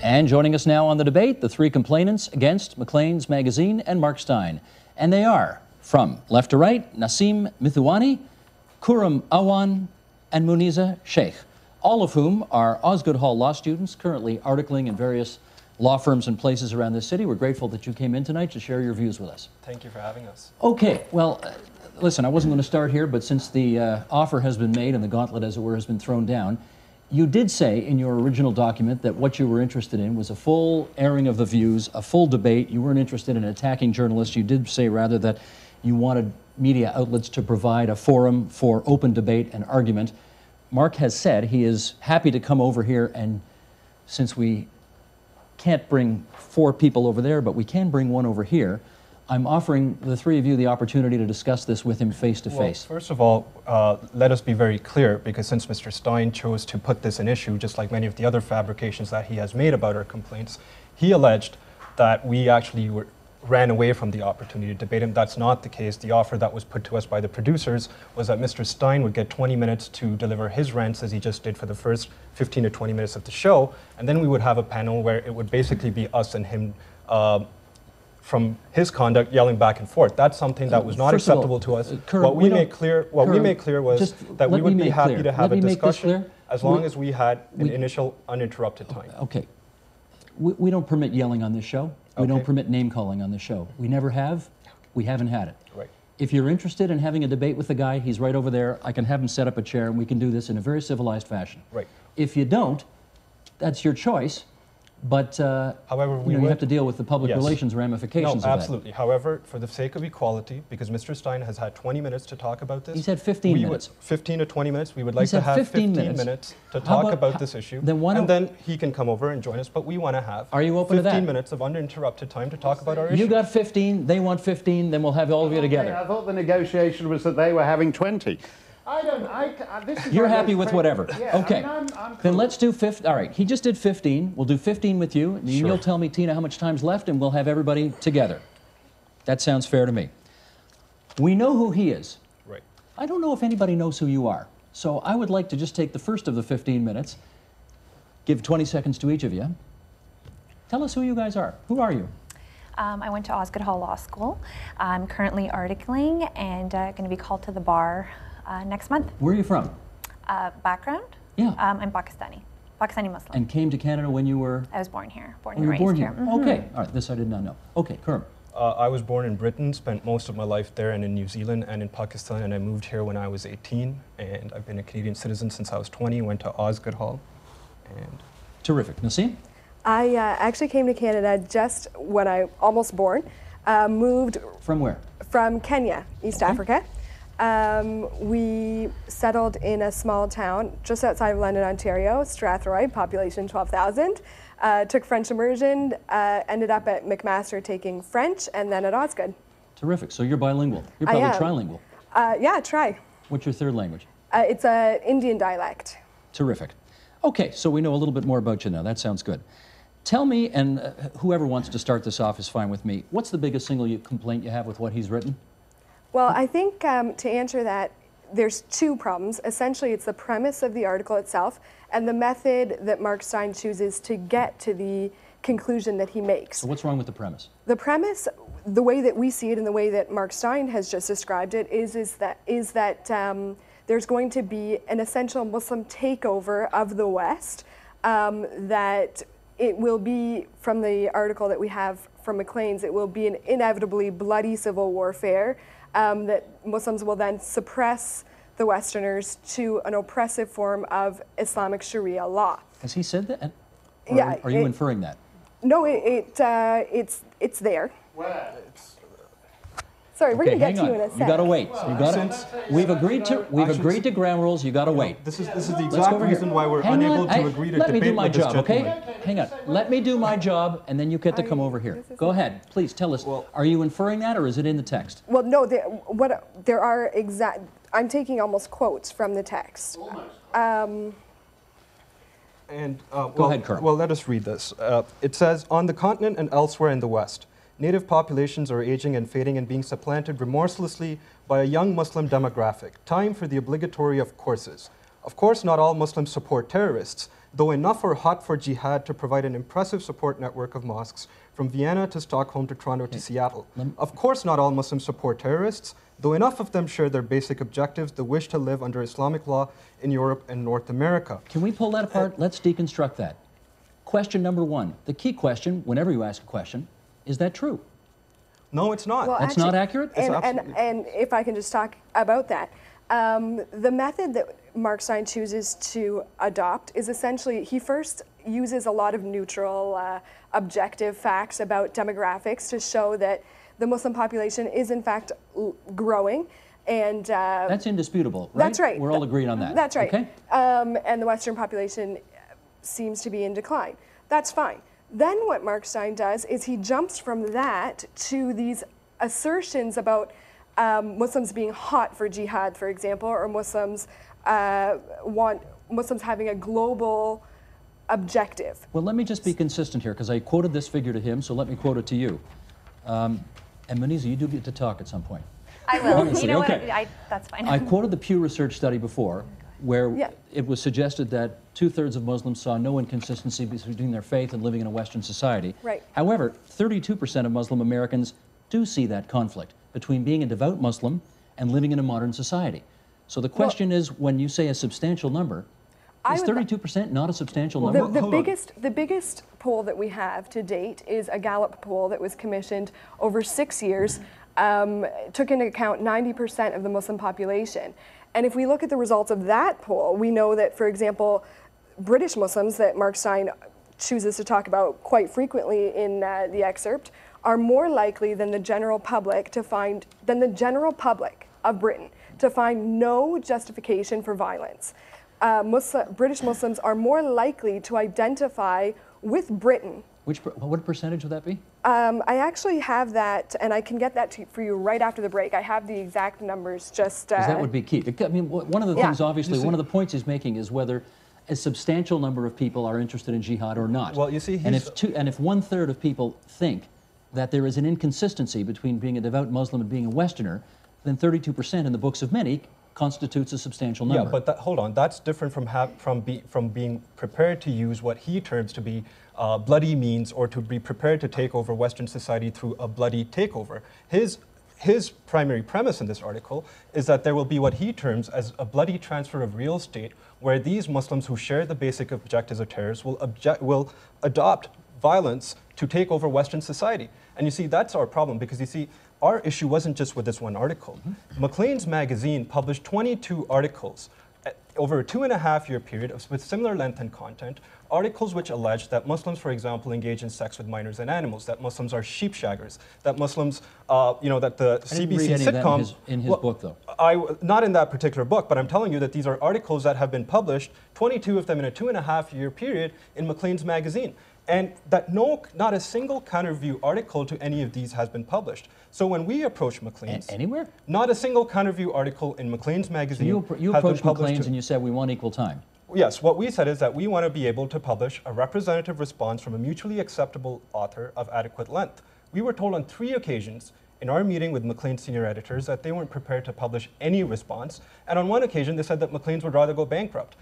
And joining us now on the debate, the three complainants against Maclean's Magazine and Mark Steyn. And they are, from left to right, Nasim Mithuani, Kuram Awan, and Muniza Sheikh, all of whom are Osgoode Hall law students, currently articling in various law firms and places around this city. We're grateful that you came in tonight to share your views with us. Thank you for having us. Okay, well, listen, I wasn't going to start here, but since the offer has been made and the gauntlet, as it were, has been thrown down, you did say in your original document that what you were interested in was a full airing of the views, a full debate. You weren't interested in attacking journalists. You did say, rather, that you wanted media outlets to provide a forum for open debate and argument. Mark has said he is happy to come over here, and since we can't bring 4 people over there, but we can bring 1 over here, I'm offering the 3 of you the opportunity to discuss this with him face to face. Well, first of all, let us be very clear, because since Mr. Steyn chose to put this in issue, just like many of the other fabrications that he has made about our complaints, he alleged that we actually ran away from the opportunity to debate him. That's not the case. The offer that was put to us by the producers was that Mr. Steyn would get 20 minutes to deliver his rants, as he just did for the first 15 to 20 minutes of the show, and then we would have a panel where it would basically be us and him from his conduct yelling back and forth. That's something that was not acceptable to us. What we made clear was that we would be happy to have a discussion as long as we had an initial uninterrupted time. Okay. We don't permit yelling on this show. We don't permit name-calling on this show. We never have. We haven't had it. Right. If you're interested in having a debate with the guy, he's right over there. I can have him set up a chair, and we can do this in a very civilized fashion. Right. If you don't, that's your choice. But however, you have to deal with the public relations ramifications of that. Absolutely. However, for the sake of equality, because Mr. Steyn has had 20 minutes to talk about this. He's had 15 minutes. 15 to 20 minutes. We would like to have 15 minutes to talk about this issue. And then he can come over and join us. But we want to have 15 minutes of uninterrupted time to talk about our issue. You got 15, they want 15, then we'll have all of you together. I thought the negotiation was that they were having 20. You're happy with whatever. Yeah, okay. I mean, I'm cool. Then let's do 15. All right, he just did 15. We'll do 15 with you. And you'll tell me, Tina, how much time's left, and we'll have everybody together. That sounds fair to me. We know who he is. Right. I don't know if anybody knows who you are. So I would like to just take the first of the 15 minutes, give 20 seconds to each of you. Tell us who you guys are. Who are you? I went to Osgoode Hall Law School. I'm currently articling and going to be called to the bar next month. Where are you from? Background? Yeah. I'm Pakistani Muslim. And came to Canada when you were? I was born here, born and raised here. here. Okay, all right, this I did not know. Okay, Kuram. I was born in Britain, spent most of my life there and in New Zealand and in Pakistan, and I moved here when I was 18, and I've been a Canadian citizen since I was 20, went to Osgoode Hall. And terrific. Nasim? I actually came to Canada just when I almost born, moved. From where? From Kenya, East Africa. We settled in a small town just outside of London, Ontario, Strathroy, population 12,000. Took French immersion, ended up at McMaster taking French, and then at Osgoode. Terrific. So you're bilingual. You're probably trilingual. Yeah, tri. What's your third language? It's an Indian dialect. Terrific. Okay, so we know a little bit more about you now. That sounds good. Tell me, and whoever wants to start this off is fine with me, what's the biggest single complaint you have with what he's written? Well, I think to answer that, there's 2 problems. Essentially, it's the premise of the article itself and the method that Mark Steyn chooses to get to the conclusion that he makes. So what's wrong with the premise? The premise, the way that we see it and the way that Mark Steyn has just described it, is that there's going to be an essential Muslim takeover of the West, that it will be, from the article that we have from Maclean's, it will be an inevitably bloody civil warfare, that Muslims will then suppress the Westerners to an oppressive form of Islamic Sharia law. Has he said that? Or Yeah. are you inferring that? No, it's there. Well, it's... Sorry, we're Okay, going to get to hang you in on. a sec. You got to wait. We've agreed to ground rules. You got to wait. This is the exact reason why we're unable to agree to let me debate do my with this job, gentleman. okay? Hang on. Let me do my job, and then you get to come over here. Go ahead. Please tell us. Are you inferring that, or is it in the text? Well, no. I'm taking almost quotes from the text. And Go ahead, Colonel. Well, let us read this. It says, on the continent and elsewhere in the West, native populations are aging and fading and being supplanted remorselessly by a young Muslim demographic. Time for the obligatory of courses. Of course, not all Muslims support terrorists. though enough are hot for jihad to provide an impressive support network of mosques from Vienna to Stockholm to Toronto to Seattle. Of course, not all Muslims support terrorists, though enough of them share their basic objectives, the wish to live under Islamic law in Europe and North America. Can we pull that apart? Let's deconstruct that. Question number one, the key question, whenever you ask a question, is that true? No, it's not. Well, That's not accurate? And if I can just talk about that, the method that Mark Steyn chooses to adopt is essentially, he first uses a lot of neutral, objective facts about demographics to show that the Muslim population is in fact growing. And that's indisputable, right? That's right. We're all agreed on that. That's right. Okay? And the Western population seems to be in decline. That's fine. Then what Mark Steyn does is he jumps from that to these assertions about Muslims being hot for jihad, for example, or Muslims Muslims having a global objective. Well, let me just be consistent here, because I quoted this figure to him, so let me quote it to you. And Maniza, you do get to talk at some point. I will. Obviously, You know okay. what? That's fine. I quoted the Pew Research study before, where it was suggested that 2/3 of Muslims saw no inconsistency between their faith and living in a Western society. Right. However, 32% of Muslim Americans do see that conflict between being a devout Muslim and living in a modern society. So the question is, when you say a substantial number, is 32% not a substantial number? The biggest poll that we have to date is a Gallup poll that was commissioned over 6 years, took into account 90% of the Muslim population. And if we look at the results of that poll, we know that, for example, British Muslims that Mark Steyn chooses to talk about quite frequently in the excerpt are more likely than the general public of Britain to find no justification for violence. British Muslims are more likely to identify with Britain. What percentage would that be? I actually have that, and I can get that for you right after the break. I have the exact numbers just... Because that would be key. I mean, one of the things, obviously, one of the points he's making is whether a substantial number of people are interested in jihad or not. Well, you see, and if 1/3 of people think that there is an inconsistency between being a devout Muslim and being a Westerner, then 32% in the books of many constitutes a substantial number. Yeah, but hold on, that's different from being prepared to use what he terms to be bloody means, or to be prepared to take over Western society through a bloody takeover. His primary premise in this article is that there will be what he terms as a bloody transfer of real estate, where these Muslims who share the basic objectives of terrorists will adopt violence to take over Western society. And you see, that's our problem, because you see, our issue wasn't just with this one article. Maclean's magazine published 22 articles over a 2.5-year period with similar length and content, articles which allege that Muslims, for example, engage in sex with minors and animals, that Muslims are sheep shaggers, that Muslims, that the CBC sitcom... in his book, though. Not in that particular book, but I'm telling you that these are articles that have been published, 22 of them in a 2.5-year period in Maclean's magazine. And that not a single counter-view article to any of these has been published. So when we approach Maclean's... Anywhere? Not a single counter-view article in Maclean's magazine so you approached Maclean's and you said, we want equal time. Yes, what we said is that we want to be able to publish a representative response from a mutually acceptable author of adequate length. We were told on 3 occasions in our meeting with Maclean's senior editors that they weren't prepared to publish any response. And on one occasion, they said that Maclean's would rather go bankrupt.